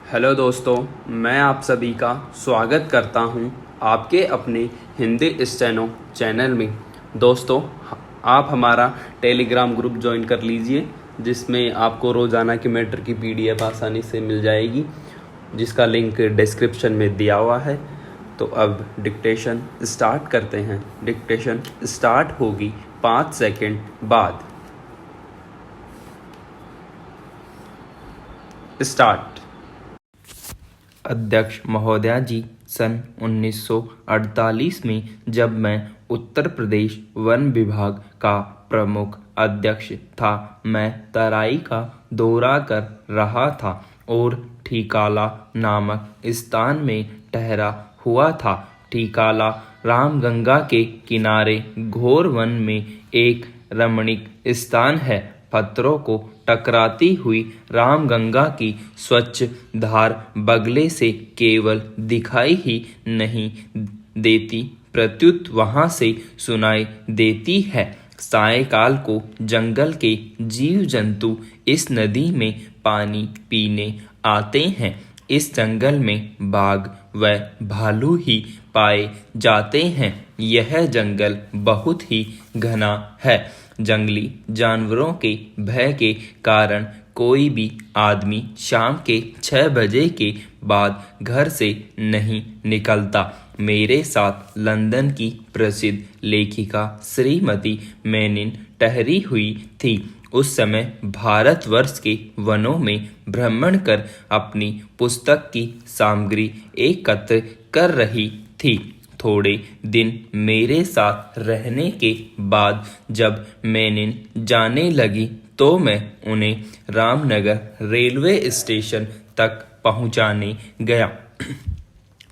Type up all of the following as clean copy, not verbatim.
Hello दोस्तों, मैं आप सभी का स्वागत करता हूं आपके अपने हिंदी स्टेनो चैनल में। दोस्तों, आप हमारा टेलीग्राम ग्रुप ज्वाइन कर लीजिए, जिसमें आपको रोज़ाना की मैटर की पीडीएफ आसानी से मिल जाएगी, जिसका लिंक डिस्क्रिप्शन में दिया हुआ है। तो अब डिक्टेशन स्टार्ट करते हैं। डिक्टेशन स्टार्ट होगी 5 सेकंड बाद। स्टार्ट। अध्यक्ष महोदया जी, सन 1948 में जब मैं उत्तर प्रदेश वन विभाग का प्रमुख अध्यक्ष था, मैं तराई का दौरा कर रहा था और ठीकाला नामक स्थान में ठहरा हुआ था। ठीकाला रामगंगा के किनारे घोर वन में एक रमणीक स्थान है। पत्थरों को टकराती हुई रामगंगा की स्वच्छ धार बगले से केवल दिखाई ही नहीं देती, प्रत्युत वहां से सुनाई देती है। सायंकाल को जंगल के जीव जंतु इस नदी में पानी पीने आते हैं। इस जंगल में बाघ व भालू ही पाए जाते हैं। यह जंगल बहुत ही घना है। जंगली जानवरों के भय के कारण कोई भी आदमी शाम के 6 बजे के बाद घर से नहीं निकलता। मेरे साथ लंदन की प्रसिद्ध लेखिका श्रीमती मेनिन ठहरी हुई थी। उस समय भारतवर्ष के वनों में भ्रमण कर अपनी पुस्तक की सामग्री एकत्र कर रही थी। थोड़े दिन मेरे साथ रहने के बाद जब मेनिन जाने लगी तो मैं उन्हें रामनगर रेलवे स्टेशन तक पहुंचाने गया।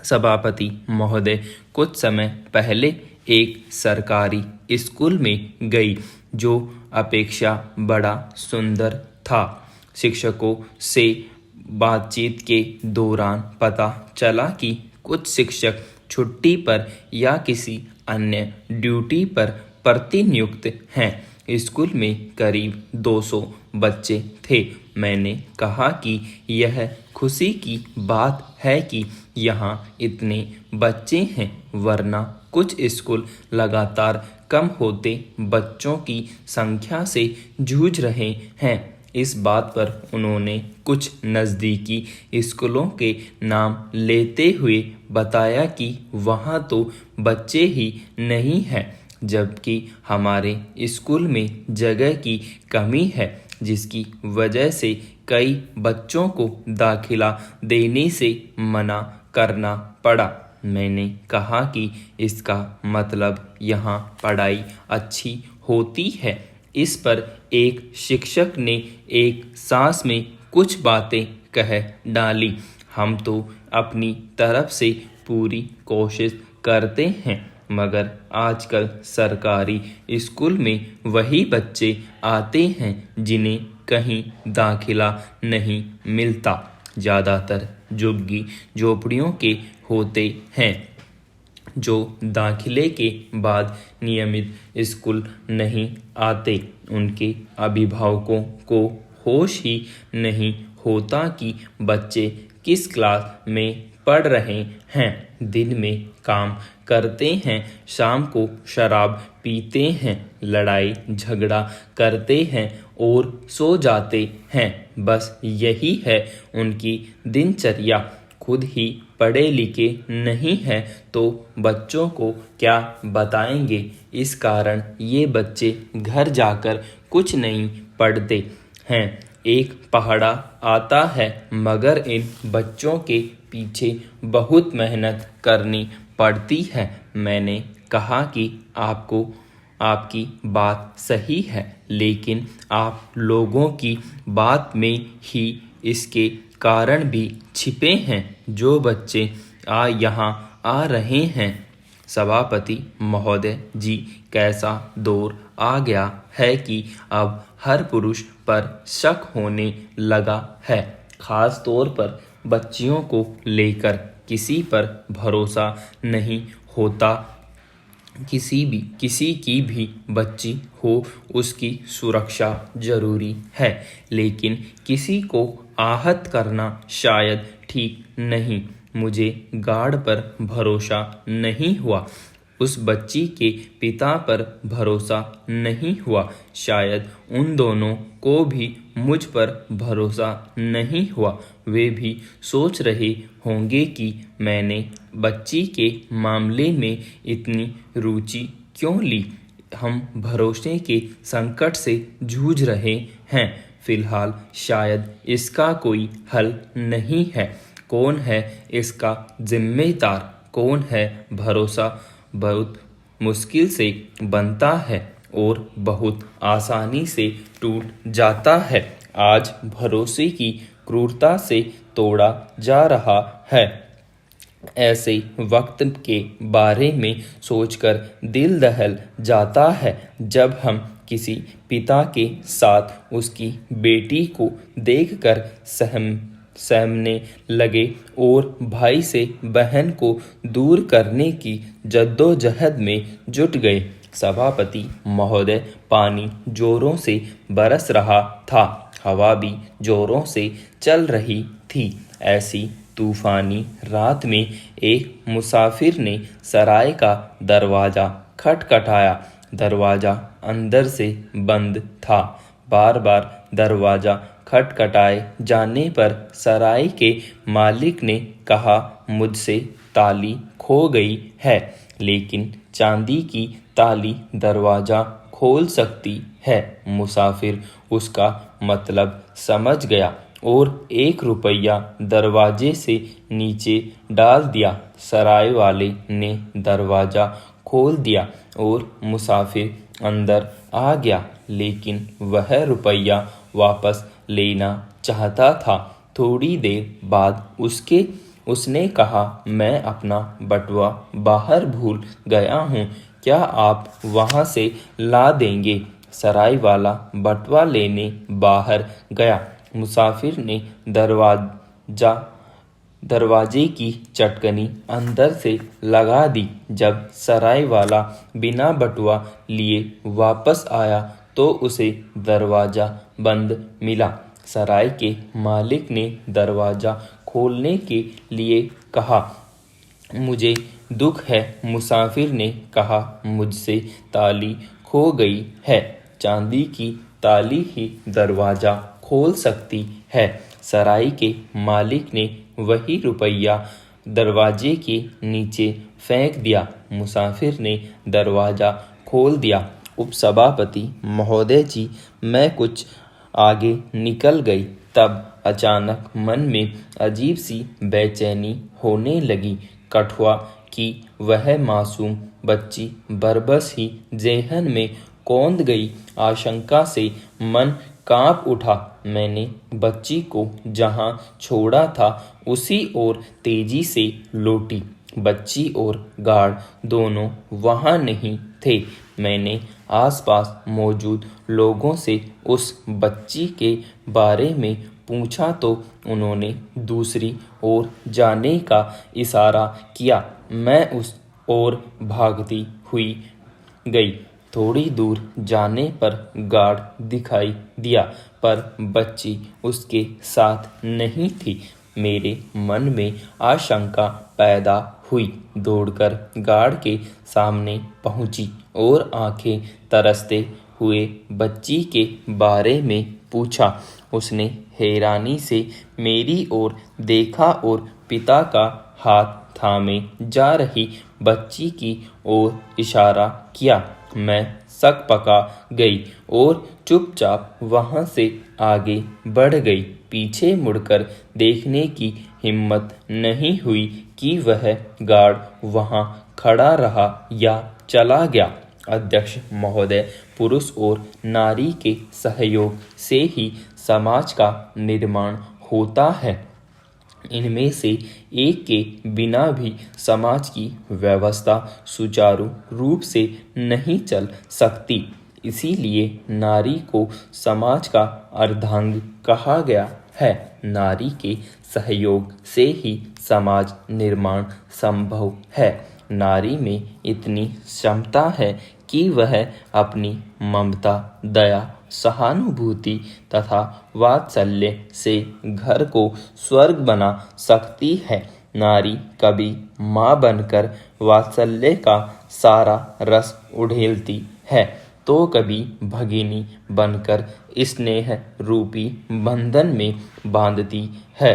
सभापति महोदय कुछ समय पहले एक सरकारी स्कूल में गई, जो अपेक्षा बड़ा सुंदर था। शिक्षकों से बातचीत के दौरान पता चला कि कुछ शिक्षक छुट्टी पर या किसी अन्य ड्यूटी पर प्रतिनियुक्त हैं। स्कूल में करीब 200 बच्चे थे। मैंने कहा कि यह खुशी की बात है कि यहाँ इतने बच्चे हैं, वरना कुछ स्कूल लगातार कम होते बच्चों की संख्या से जूझ रहे हैं। इस बात पर उन्होंने कुछ नज़दीकी स्कूलों के नाम लेते हुए बताया कि वहाँ तो बच्चे ही नहीं हैं, जबकि हमारे स्कूल में जगह की कमी है, जिसकी वजह से कई बच्चों को दाखिला देने से मना करना पड़ा। मैंने कहा कि इसका मतलब यहाँ पढ़ाई अच्छी होती है। इस पर एक शिक्षक ने एक सांस में कुछ बातें कह डाली। हम तो अपनी तरफ से पूरी कोशिश करते हैं, मगर आजकल सरकारी स्कूल में वही बच्चे आते हैं जिन्हें कहीं दाखिला नहीं मिलता। ज़्यादातर झुग्गी झोपड़ियों के होते हैं, जो दाखिले के बाद नियमित स्कूल नहीं आते। उनके अभिभावकों को होश ही नहीं होता कि बच्चे किस क्लास में पढ़ रहे हैं। दिन में काम करते हैं, शाम को शराब पीते हैं, लड़ाई झगड़ा करते हैं और सो जाते हैं। बस यही है उनकी दिनचर्या। खुद ही पढ़े लिखे नहीं हैं तो बच्चों को क्या बताएंगे। इस कारण ये बच्चे घर जाकर कुछ नहीं पढ़ते हैं। एक पहाड़ा आता है, मगर इन बच्चों के पीछे बहुत मेहनत करनी पड़ती है। मैंने कहा कि आपकी बात सही है, लेकिन आप लोगों की बात में ही इसके कारण भी छिपे हैं। जो बच्चे यहाँ आ रहे हैं, सभापति महोदय जी, कैसा दौर आ गया है कि अब हर पुरुष पर शक होने लगा है। खास तौर पर बच्चियों को लेकर किसी पर भरोसा नहीं होता। किसी की भी बच्ची हो, उसकी सुरक्षा जरूरी है, लेकिन किसी को आहत करना शायद ठीक नहीं। मुझे गार्ड पर भरोसा नहीं हुआ, उस बच्ची के पिता पर भरोसा नहीं हुआ, शायद उन दोनों को भी मुझ पर भरोसा नहीं हुआ। वे भी सोच रहे होंगे कि मैंने बच्ची के मामले में इतनी रुचि क्यों ली। हम भरोसे के संकट से जूझ रहे हैं। फिलहाल शायद इसका कोई हल नहीं है। कौन है इसका जिम्मेदार? कौन है? भरोसा बहुत मुश्किल से बनता है और बहुत आसानी से टूट जाता है। आज भरोसे की क्रूरता से तोड़ा जा रहा है। ऐसे वक्त के बारे में सोचकर दिल दहल जाता है जब हम किसी पिता के साथ उसकी बेटी को देखकर सहमने लगे और भाई से बहन को दूर करने की जद्दोजहद में जुट गए। सभापति महोदय, पानी जोरों से बरस रहा था, हवा भी जोरों से चल रही थी। ऐसी तूफानी रात में एक मुसाफिर ने सराय का दरवाजा खटखटाया। दरवाजा अंदर से बंद था। बार बार दरवाजा खटखटाए जाने पर सराय के मालिक ने कहा, मुझसे ताली खो गई है, लेकिन चांदी की ताली दरवाजा खोल सकती है। मुसाफिर उसका मतलब समझ गया और 1 रुपया दरवाजे से नीचे डाल दिया। सराय वाले ने दरवाजा खोल दिया और मुसाफिर अंदर आ गया, लेकिन वह रुपया वापस लेना चाहता था। थोड़ी देर बाद उसने कहा, मैं अपना बटुआ बाहर भूल गया हूँ, क्या आप वहाँ से ला देंगे? सराय वाला बटुआ लेने बाहर गया। मुसाफिर ने दरवाजे की चटकनी अंदर से लगा दी। जब सराय वाला बिना बटुआ लिए वापस आया तो उसे दरवाजा बंद मिला। सराय के मालिक ने दरवाजा खोलने के लिए कहा, मुझे दुख है। मुसाफिर ने कहा, मुझसे ताली खो गई है, चांदी की ताली ही दरवाजा खोल सकती है। सराय के मालिक ने वही रुपया दरवाजे के नीचे फेंक दिया। मुसाफिर ने दरवाजा खोल दिया। उपसभापति महोदय जी, मैं कुछ आगे निकल गई, तब अचानक मन में अजीब सी बेचैनी होने लगी। कठुआ की वह मासूम बच्ची बरबस ही जेहन में कौंध गई। आशंका से मन कांप उठा। मैंने बच्ची को जहां छोड़ा था उसी ओर तेजी से लौटी। बच्ची और गार्ड दोनों वहां नहीं थे। मैंने आसपास मौजूद लोगों से उस बच्ची के बारे में पूछा तो उन्होंने दूसरी ओर जाने का इशारा किया। मैं उस ओर भागती हुई गई। थोड़ी दूर जाने पर गार्ड दिखाई दिया, पर बच्ची उसके साथ नहीं थी। मेरे मन में आशंका पैदा हुई। दौड़कर गार्ड के सामने पहुंची और आंखें तरसते हुए बच्ची के बारे में पूछा। उसने हैरानी से मेरी ओर देखा और पिता का हाथ थामे जा रही बच्ची की ओर इशारा किया। मैं सकपका गई और चुपचाप वहां से आगे बढ़ गई। पीछे मुड़कर देखने की हिम्मत नहीं हुई कि वह गार्ड वहां खड़ा रहा या चला गया। अध्यक्ष महोदय, पुरुष और नारी के सहयोग से ही समाज का निर्माण होता है। इनमें से एक के बिना भी समाज की व्यवस्था सुचारू रूप से नहीं चल सकती। इसीलिए नारी को समाज का अर्धांग कहा गया है। नारी के सहयोग से ही समाज निर्माण संभव है। नारी में इतनी क्षमता है कि वह अपनी ममता, दया, सहानुभूति तथा वात्सल्य से घर को स्वर्ग बना सकती है। नारी कभी माँ बनकर वात्सल्य का सारा रस उड़ेलती है तो कभी भगिनी बनकर स्नेह रूपी बंधन में बांधती है।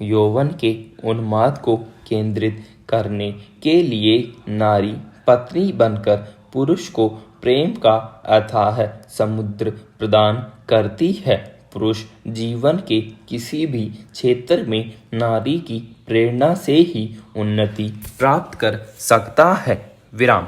यौवन के उन्माद को केंद्रित करने के लिए नारी पत्नी बनकर पुरुष को प्रेम का अथाह समुद्र प्रदान करती है। पुरुष जीवन के किसी भी क्षेत्र में नारी की प्रेरणा से ही उन्नति प्राप्त कर सकता है। विराम।